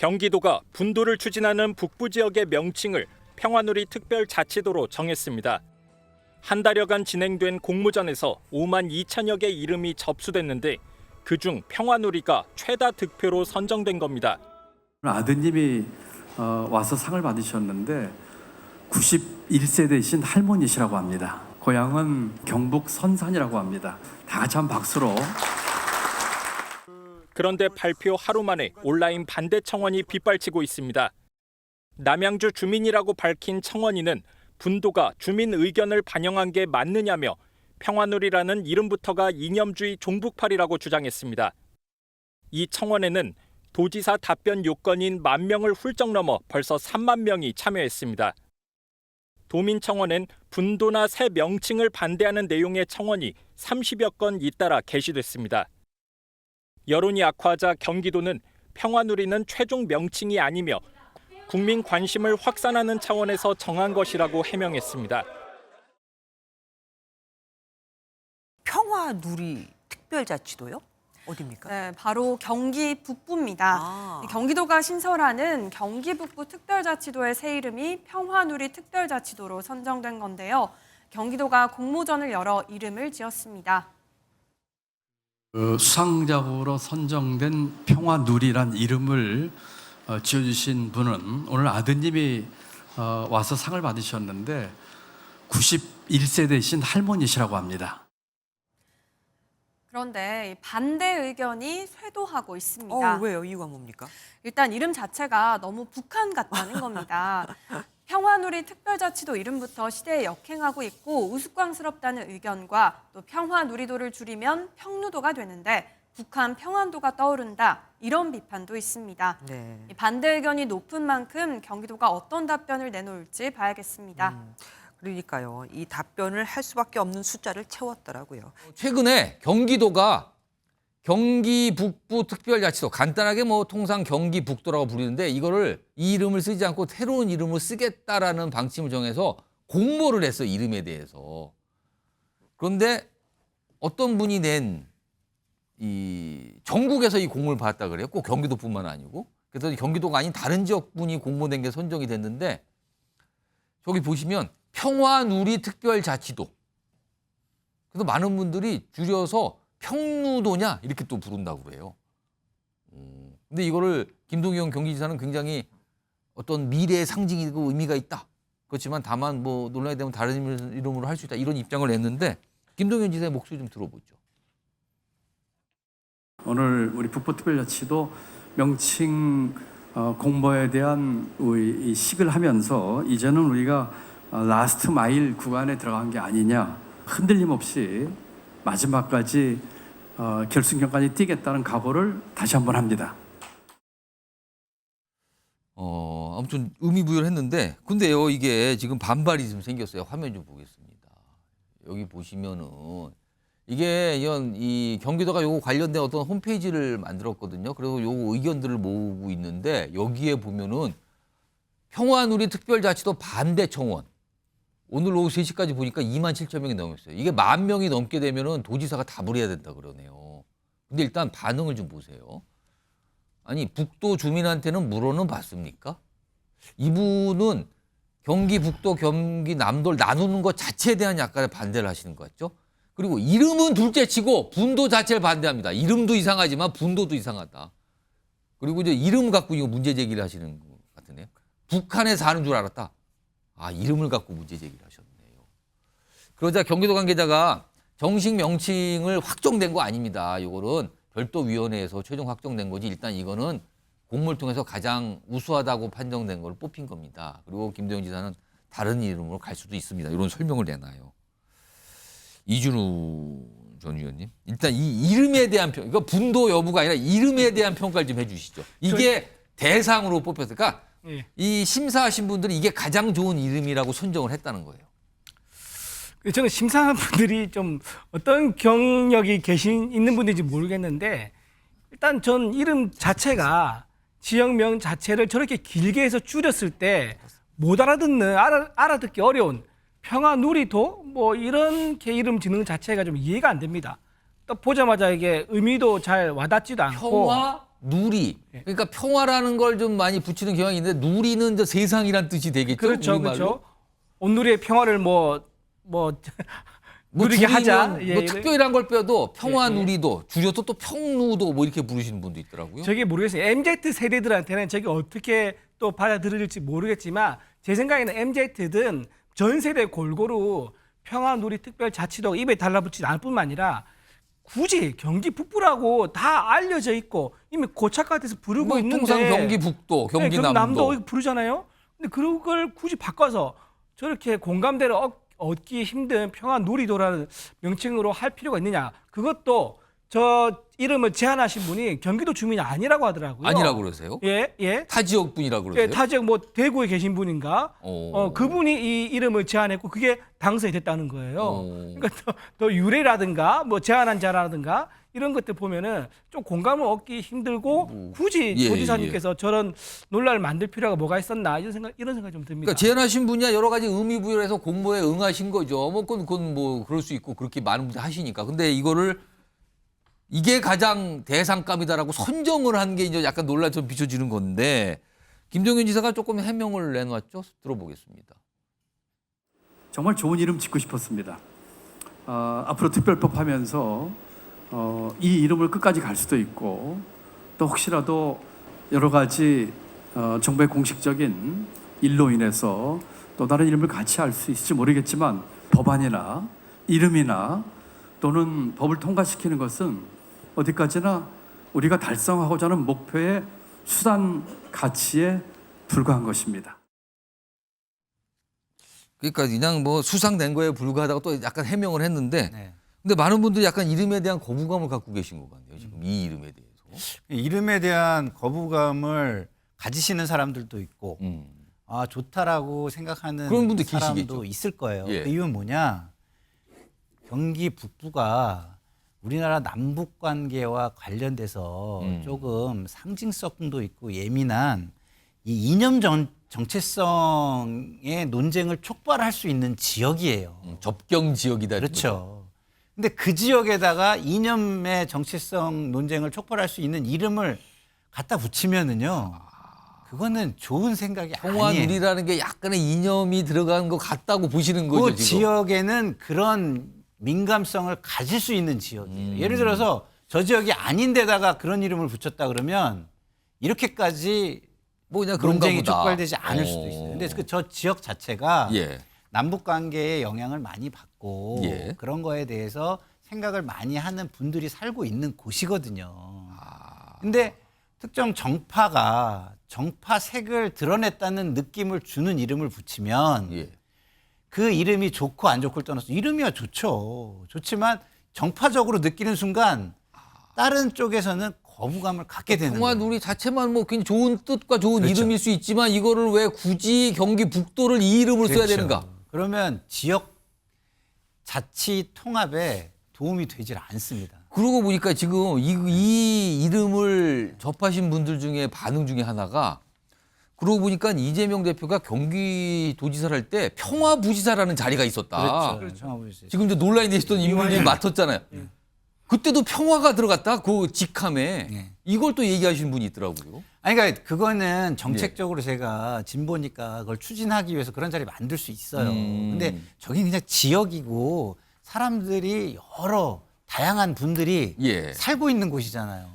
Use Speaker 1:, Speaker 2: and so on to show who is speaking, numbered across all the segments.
Speaker 1: 경기도가 분도를 추진하는 북부 지역의 명칭을 평화누리 특별자치도로 정했습니다. 한 달여간 진행된 공모전에서 5만 2천여 개 이름이 접수됐는데 그중 평화누리가 최다 득표로 선정된 겁니다.
Speaker 2: 아드님이 와서 상을 받으셨는데 91세대이신 할머니시라고 합니다. 고향은 경북 선산이라고 합니다. 다 같이 한 박수로.
Speaker 1: 그런데 발표 하루 만에 온라인 반대 청원이 빗발치고 있습니다. 남양주 주민이라고 밝힌 청원인은 분도가 주민 의견을 반영한 게 맞느냐며 평화누리라는 이름부터가 이념주의 종북팔이라고 주장했습니다. 이 청원에는 도지사 답변 요건인 10,000명을 훌쩍 넘어 벌써 3만 명이 참여했습니다. 도민청원엔 분도나 새 명칭을 반대하는 내용의 청원이 30여 건 잇따라 게시됐습니다. 여론이 악화하자 경기도는 평화누리는 최종 명칭이 아니며 국민 관심을 확산하는 차원에서 정한 것이라고 해명했습니다.
Speaker 3: 평화누리 특별자치도요? 어디입니까?
Speaker 4: 네, 바로 경기 북부입니다. 경기도가 신설하는 경기 북부 특별자치도의 새 이름이 평화누리 특별자치도로 선정된 건데요. 경기도가 공모전을 열어 이름을 지었습니다.
Speaker 2: 수상작으로 선정된 평화누리란 이름을 지어주신 분은 오늘 아드님이 와서 상을 받으셨는데 91세대이신 할머니시라고 합니다.
Speaker 4: 그런데 반대 의견이 쇄도하고 있습니다.
Speaker 3: 왜요? 이유가 뭡니까?
Speaker 4: 일단 이름 자체가 너무 북한 같다는 겁니다. 평화누리 특별자치도 이름부터 시대에 역행하고 있고 우스꽝스럽다는 의견과 또 평화누리도를 줄이면 평누도가 되는데 북한 평안도가 떠오른다 이런 비판도 있습니다.
Speaker 3: 네.
Speaker 4: 반대 의견이 높은 만큼 경기도가 어떤 답변을 내놓을지 봐야겠습니다.
Speaker 3: 그러니까요. 이 답변을 할 수밖에 없는 숫자를 채웠더라고요.
Speaker 5: 최근에 경기도가 경기 북부 특별자치도, 간단하게 뭐 통상 경기 북도라고 부르는데 이거를 이 이름을 쓰지 않고 새로운 이름을 쓰겠다라는 방침을 정해서 공모를 했어, 이름에 대해서. 그런데 어떤 분이 낸 이 전국에서 이 공모를 받았다 그래요. 꼭 경기도뿐만 아니고. 그래서 경기도가 아닌 다른 지역분이 공모된 게 선정이 됐는데 저기 보시면 평화누리 특별자치도. 그래서 많은 분들이 줄여서 평누도냐 이렇게 또 부른다고 그래요. 근데 이거를 김동연 경기지사는 굉장히 어떤 미래의 상징이고 의미가 있다. 그렇지만 다만 뭐 논란이 되면 다른 이름으로 할 수 있다. 이런 입장을 냈는데 김동연 지사의 목소리 좀 들어보죠.
Speaker 2: 오늘 우리 북부특별자치도 명칭 공모에 대한 이 식을 하면서 이제는 우리가 라스트 마일 구간에 들어간 게 아니냐, 흔들림 없이 마지막까지 결승전까지 뛰겠다는 각오를 다시 한번 합니다.
Speaker 5: 아무튼 의미부여를 했는데 근데요 이게 지금 반발이 좀 생겼어요. 화면 좀 보겠습니다. 여기 보시면은 이게 이 경기도가 요거 관련된 어떤 홈페이지를 만들었거든요. 그래서 요 의견들을 모으고 있는데 여기에 보면은 평화누리 특별자치도 반대 청원. 오늘 오후 3시까지 보니까 27,000명이 넘었어요. 이게 10,000명이 넘게 되면은 도지사가 답을 해야 된다 그러네요. 근데 일단 반응을 좀 보세요. 아니 북도 주민한테는 물어는 봤습니까? 이분은 경기 북도, 경기 남도를 나누는 것 자체에 대한 약간의 반대를 하시는 것 같죠? 그리고 이름은 둘째치고 분도 자체를 반대합니다. 이름도 이상하지만 분도도 이상하다. 그리고 이제 이름 갖고 이거 문제 제기를 하시는 것 같으네요. 북한에 사는 줄 알았다. 아, 이름을 갖고 문제 제기를 하셨네요. 그러자 경기도 관계자가 정식 명칭을 확정된 거 아닙니다. 이거는 별도위원회에서 최종 확정된 거지. 일단 이거는 공모를 통해서 가장 우수하다고 판정된 걸 뽑힌 겁니다. 그리고 김도영 지사는 다른 이름으로 갈 수도 있습니다. 이런 설명을 내놔요. 이준우 전 의원님, 일단 이 이름에 대한 평, 이거 분도 여부가 아니라 이름에 대한 평가를 좀 해주시죠. 이게 대상으로 뽑혔을까?
Speaker 6: 예.
Speaker 5: 이 심사하신 분들이 이게 가장 좋은 이름이라고 선정을 했다는 거예요.
Speaker 6: 저는 심사한 분들이 좀 어떤 경력이 있는 분인지 모르겠는데 일단 전 이름 자체가 지역명 자체를 저렇게 길게 해서 줄였을 때 못 알아듣는, 알아듣기 어려운 평화누리도 뭐 이런 개 이름 짓는 것 자체가 좀 이해가 안 됩니다. 또 보자마자 이게 의미도 잘 와닿지도 않고.
Speaker 5: 누리. 그러니까 평화라는 걸 좀 많이 붙이는 경향이 있는데 누리는 저 세상이란 뜻이 되겠죠.
Speaker 6: 그렇죠,
Speaker 5: 우리말로?
Speaker 6: 그렇죠. 온누리의 평화를 뭐 누리게
Speaker 5: 줄이면
Speaker 6: 하자.
Speaker 5: 뭐
Speaker 6: 예,
Speaker 5: 특별한 걸 빼도 평화
Speaker 6: 예, 예.
Speaker 5: 누리도 줄여서 또 평누도 뭐 이렇게 부르시는 분도 있더라고요.
Speaker 6: 저게 모르겠어요. MZ 세대들한테는 저게 어떻게 또 받아들일지 모르겠지만 제 생각에는 MZ든 전 세대 골고루 평화누리 특별자치도가 입에 달라붙지 않을 뿐만 아니라 굳이 경기 북부라고 다 알려져 있고 이미 고착화돼서 부르고
Speaker 5: 뭐
Speaker 6: 있는데
Speaker 5: 통상 경기 북도, 경기 남도.
Speaker 6: 남도 부르잖아요. 근데 그걸 굳이 바꿔서 저렇게 공감대를 얻기 힘든 평화누리도라는 명칭으로 할 필요가 있느냐. 그것도 저 이름을 제안하신 분이 경기도 주민이 아니라고 하더라고요.
Speaker 5: 아니라고 그러세요?
Speaker 6: 예, 예.
Speaker 5: 타 지역 분이라고 그러세요?
Speaker 6: 예, 타 지역 뭐 대구에 계신 분인가? 그분이 이 이름을 제안했고 그게 당선이 됐다는 거예요. 그러니까 더 유래라든가 뭐 제안한 자라든가 이런 것들 보면은 좀 공감을 얻기 힘들고 굳이
Speaker 5: 예,
Speaker 6: 조지사님께서 저런 논란을 만들 필요가 뭐가 있었나 이런 생각이 좀 듭니다.
Speaker 5: 그러니까 제안하신 분이야 여러 가지 의미 부여를 해서 공모에 응하신 거죠. 뭐 그건 뭐 그럴 수 있고 그렇게 많은 분들이 하시니까. 근데 이거를 이게 가장 대상감이다라고 선정을 한 게 이제 약간 논란처럼 비춰지는 건데 김정현 지사가 조금 해명을 내놨죠. 들어보겠습니다.
Speaker 2: 정말 좋은 이름 짓고 싶었습니다. 앞으로 특별법 하면서 이 이름을 끝까지 갈 수도 있고 또 혹시라도 여러 가지 정부의 공식적인 일로 인해서 또 다른 이름을 같이 할 수 있을지 모르겠지만 법안이나 이름이나 또는 법을 통과시키는 것은 어디까지나 우리가 달성하고자 하는 목표의 수단 가치에 불과한 것입니다.
Speaker 5: 그러니까 그냥 뭐 수상된 거에 불과하다고 또 약간 해명을 했는데
Speaker 7: 네.
Speaker 5: 근데 많은 분들이 약간 이름에 대한 거부감을 갖고 계신 것 같네요. 지금 이 이름에 대해서.
Speaker 7: 이름에 대한 거부감을 가지시는 사람들도 있고
Speaker 5: 음.
Speaker 7: 아 좋다라고 생각하는
Speaker 5: 그런 분들
Speaker 7: 사람도
Speaker 5: 계시겠죠.
Speaker 7: 있을 거예요.
Speaker 5: 예.
Speaker 7: 그 이유는 뭐냐? 경기 북부가 우리나라 남북 관계와 관련돼서 조금 상징성도 있고 예민한 이 이념 정체성의 논쟁을 촉발할 수 있는 지역이에요.
Speaker 5: 접경 지역이다.
Speaker 7: 그렇죠. 근데 그 지역에다가 이념의 정체성 논쟁을 촉발할 수 있는 이름을 갖다 붙이면은요. 그거는 좋은 생각이
Speaker 5: 평화
Speaker 7: 아니에요.
Speaker 5: 누리라는 게 약간의 이념이 들어간 것 같다고 보시는 거죠.
Speaker 7: 그
Speaker 5: 지금.
Speaker 7: 지역에는 그런 민감성을 가질 수 있는 지역이에요. 예를 들어서 저 지역이 아닌 데다가 그런 이름을 붙였다 그러면 이렇게까지
Speaker 5: 뭐 그냥 그런가
Speaker 7: 논쟁이
Speaker 5: 보다.
Speaker 7: 촉발되지 않을 수도 있어요. 근데 저 지역 자체가
Speaker 5: 예.
Speaker 7: 남북 관계에 영향을 많이 받고
Speaker 5: 예.
Speaker 7: 그런 거에 대해서 생각을 많이 하는 분들이 살고 있는 곳이거든요. 근데 특정 정파가 정파색을 드러냈다는 느낌을 주는 이름을 붙이면
Speaker 5: 예.
Speaker 7: 그 이름이 좋고 안 좋고를 떠나서 이름이야 좋죠. 좋지만 정파적으로 느끼는 순간 다른 쪽에서는 거부감을 갖게 되는
Speaker 5: 평화
Speaker 7: 거예요.
Speaker 5: 누리 자체만 뭐 굉장히 좋은 뜻과 좋은
Speaker 7: 그렇죠.
Speaker 5: 이름일 수 있지만 이거를 왜 굳이 경기 북도를 이 이름을 써야
Speaker 7: 그렇죠.
Speaker 5: 되는가?
Speaker 7: 그러면 지역 자치 통합에 도움이 되질 않습니다.
Speaker 5: 그러고 보니까 지금 이 이름을 접하신 분들 중에 반응 중에 하나가 그러고 보니까 이재명 대표가 경기도지사를 할 때 평화부지사라는 자리가 있었다.
Speaker 7: 그렇죠.
Speaker 5: 지금 이제 논란이 되시던 인물들이 맡았잖아요. 그때도 평화가 들어갔다. 그 직함에
Speaker 7: 예.
Speaker 5: 이걸 또 얘기하시는 분이 있더라고요.
Speaker 7: 아니, 그러니까 그거는 정책적으로 제가 진보니까 그걸 추진하기 위해서 그런 자리 만들 수 있어요. 근데 저긴 그냥 지역이고 사람들이 여러 다양한 분들이
Speaker 5: 예.
Speaker 7: 살고 있는 곳이잖아요.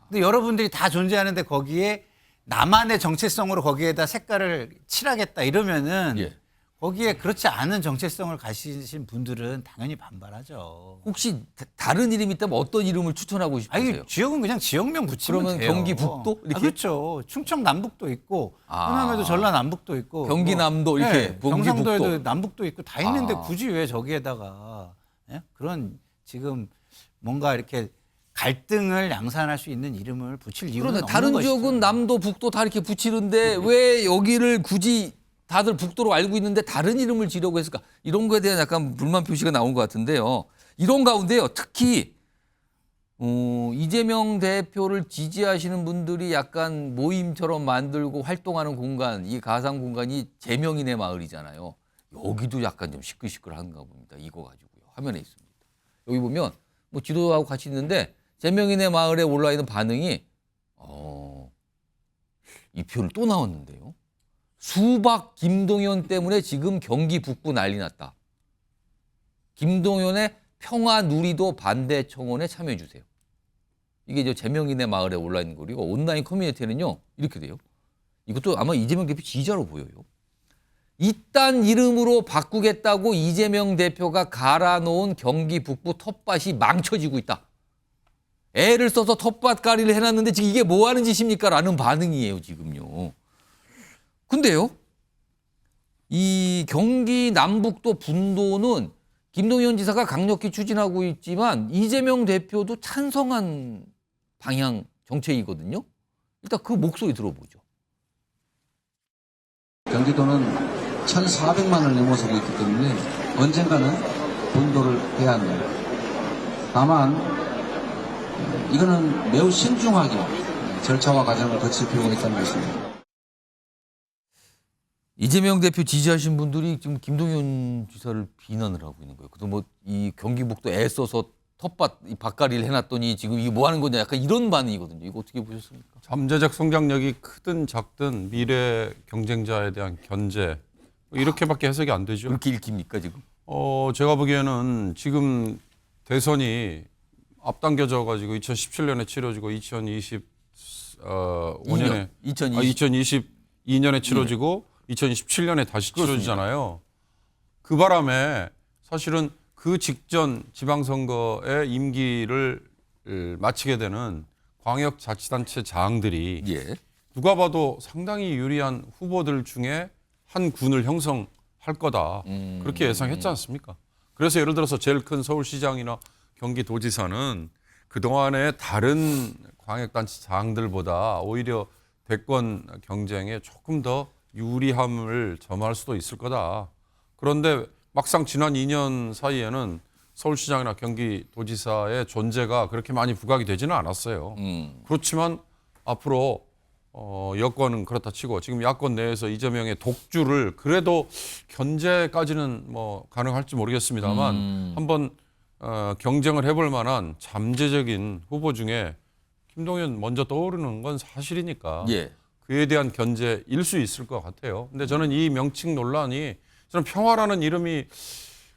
Speaker 7: 근데 여러분들이 다 존재하는데 거기에 나만의 정체성으로 거기에다 색깔을 칠하겠다 이러면은
Speaker 5: 예.
Speaker 7: 거기에 그렇지 않은 정체성을 가지신 분들은 당연히 반발하죠.
Speaker 5: 혹시 다른 이름이 있다면 어떤 이름을 추천하고 싶으세요?
Speaker 7: 아니 지역은 그냥 지역명 붙이면
Speaker 5: 그러면
Speaker 7: 돼요.
Speaker 5: 경기 북도? 이렇게?
Speaker 7: 그렇죠. 충청 남북도 있고 호남에도 전라 남북도 있고
Speaker 5: 경기 남도 이렇게 경기
Speaker 7: 경상도에도
Speaker 5: 북도.
Speaker 7: 남북도 있고 다 있는데
Speaker 5: 아.
Speaker 7: 굳이 왜 저기에다가 예? 그런 지금 뭔가 이렇게 갈등을 양산할 수 있는 이름을 붙일 이유는
Speaker 5: 그러네.
Speaker 7: 없는
Speaker 5: 다른
Speaker 7: 것이죠.
Speaker 5: 지역은 남도 북도 다 이렇게 붙이는데 왜 여기를 굳이 다들 북도로 알고 있는데 다른 이름을 지려고 했을까? 이런 거에 대한 약간 불만 표시가 나온 것 같은데요. 이런 가운데요. 특히 이재명 대표를 지지하시는 분들이 약간 모임처럼 만들고 활동하는 공간, 이 가상 공간이 제명인의 마을이잖아요. 여기도 약간 좀 시끌시끌한가 봅니다. 이거 가지고요. 화면에 있습니다. 여기 보면 뭐 지도하고 같이 있는데 제명인의 마을에 올라 있는 반응이 이 표현 또 나왔는데요. 수박 김동연 때문에 지금 경기 북부 난리 났다. 김동연의 평화누리도 반대 청원에 참여해 주세요. 이게 이제 제명인의 마을에 온라인 글이고 온라인 커뮤니티에는요 이렇게 돼요. 이것도 아마 이재명 대표 지지자로 보여요. 이딴 이름으로 바꾸겠다고 이재명 대표가 갈아놓은 경기 북부 텃밭이 망쳐지고 있다. 애를 써서 텃밭가리를 해놨는데 지금 이게 뭐 하는 짓입니까? 라는 반응이에요, 지금요. 근데요, 이 경기 남북도 분도는 김동연 지사가 강력히 추진하고 있지만 이재명 대표도 찬성한 방향 정책이거든요. 일단 그 목소리 들어보죠.
Speaker 8: 경기도는 1,400만을 넘어서고 있기 때문에 언젠가는 분도를 해야 한다. 다만 이거는 매우 신중하게 절차와 과정을 거칠 필요가 있다는 것입니다.
Speaker 5: 이재명 대표 지지하신 분들이 지금 김동연 지사를 비난을 하고 있는 거예요. 그래서 뭐 이 경기북도 애써서 텃밭 이 밭가리를 해놨더니 지금 이게 뭐 하는 거냐 약간 이런 반응이거든요. 이거 어떻게 보셨습니까?
Speaker 9: 잠재적 성장력이 크든 작든 미래 경쟁자에 대한 견제 이렇게밖에 해석이 안 되죠.
Speaker 5: 그렇게 읽힙니까 지금?
Speaker 9: 제가 보기에는 지금 대선이 앞당겨져 가지고 2017년에 치러지고 2022년에 치러지고 2027년에 다시 치러지잖아요. 그 바람에 사실은 그 직전 지방선거의 임기를 마치게 되는 광역자치단체 장들이
Speaker 5: 예.
Speaker 9: 누가 봐도 상당히 유리한 후보들 중에 한 군을 형성할 거다. 그렇게 예상했지 않습니까? 그래서 예를 들어서 제일 큰 서울시장이나 경기도지사는 그동안의 다른 광역단체장들보다 오히려 대권 경쟁에 조금 더 유리함을 점할 수도 있을 거다. 그런데 막상 지난 2년 사이에는 서울시장이나 경기도지사의 존재가 그렇게 많이 부각이 되지는 않았어요. 그렇지만 앞으로 여권은 그렇다 치고 지금 야권 내에서 이재명의 독주를 그래도 견제까지는 뭐 가능할지 모르겠습니다만 한번 경쟁을 해볼 만한 잠재적인 후보 중에 김동연 먼저 떠오르는 건 사실이니까
Speaker 5: 예.
Speaker 9: 그에 대한 견제일 수 있을 것 같아요. 근데 저는 이 명칭 논란이 저는 평화라는 이름이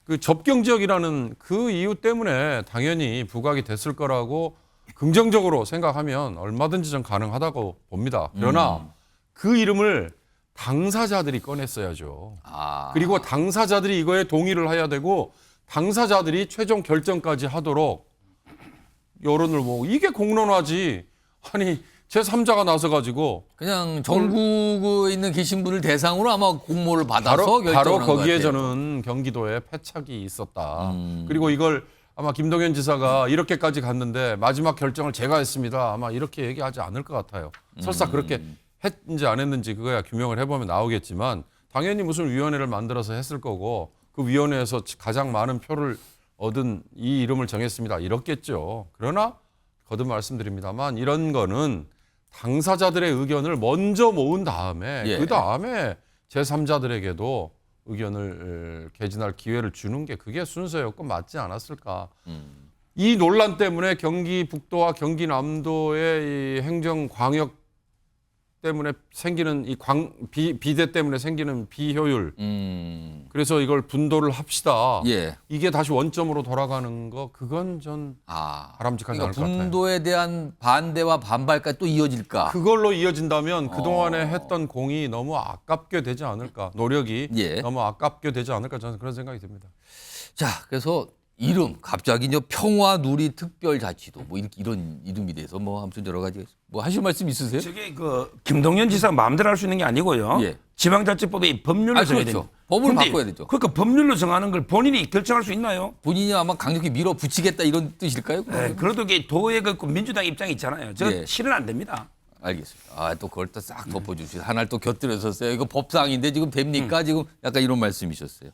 Speaker 9: 그 접경 지역이라는 그 이유 때문에 당연히 부각이 됐을 거라고 긍정적으로 생각하면 얼마든지 전 가능하다고 봅니다. 그러나 그 이름을 당사자들이 꺼냈어야죠. 그리고 당사자들이 이거에 동의를 해야 되고 당사자들이 최종 결정까지 하도록 여론을 모으고 이게 공론화지. 아니 제3자가 나서가지고
Speaker 5: 그냥 전국에 있는 계신 분을 대상으로 아마 공모를 받아서
Speaker 9: 바로
Speaker 5: 결정을 한
Speaker 9: 거기에
Speaker 5: 것 같아요.
Speaker 9: 저는 경기도에 패착이 있었다. 그리고 이걸 아마 김동연 지사가 이렇게까지 갔는데 마지막 결정을 제가 했습니다. 아마 이렇게 얘기하지 않을 것 같아요. 설사 그렇게 했는지 안 했는지 그거야 규명을 해보면 나오겠지만 당연히 무슨 위원회를 만들어서 했을 거고 그 위원회에서 가장 많은 표를 얻은 이 이름을 정했습니다. 이렇겠죠. 그러나 거듭 말씀드립니다만 이런 거는 당사자들의 의견을 먼저 모은 다음에
Speaker 5: 예.
Speaker 9: 그 다음에 제3자들에게도 의견을 개진할 기회를 주는 게 그게 순서였고 맞지 않았을까. 이 논란 때문에 경기 북도와 경기 남도의 이 행정 광역 때문에 생기는 이 비대 때문에 생기는 비효율. 그래서 이걸 분도를 합시다.
Speaker 5: 예.
Speaker 9: 이게 다시 원점으로 돌아가는 거 그건 전 바람직하지 않을 것 같아요.
Speaker 5: 분도에 대한 반대와 반발까지 또 이어질까?
Speaker 9: 그걸로 이어진다면 그동안에 했던 공이 너무 아깝게 되지 않을까. 노력이
Speaker 5: 예.
Speaker 9: 너무 아깝게 되지 않을까 저는 그런 생각이 듭니다.
Speaker 5: 자, 그래서 이름 갑자기 이제 평화누리 특별자치도 뭐 이런 이름이 돼서 뭐 아무튼 여러 가지 뭐 하실 말씀 있으세요?
Speaker 10: 저게 그 김동연 지사가 마음대로 할 수 있는 게 아니고요.
Speaker 5: 예.
Speaker 10: 지방자치법이 법률로 정해야
Speaker 5: 그렇죠.
Speaker 10: 됩니다.
Speaker 5: 법을
Speaker 10: 근데
Speaker 5: 바꿔야 되죠.
Speaker 10: 그러니까 법률로 정하는 걸 본인이 결정할 수 있나요?
Speaker 5: 본인이 아마 강력히 밀어붙이겠다 이런 뜻일까요?
Speaker 10: 네, 그래도 이게 도의 그 민주당 입장이 있잖아요. 저
Speaker 5: 예.
Speaker 10: 실은 안 됩니다.
Speaker 5: 알겠습니다. 또 그걸 또 싹 덮어주시고 하나를 또 곁들여서 써요. 이거 법상인데 지금 됩니까? 지금 약간 이런 말씀이셨어요.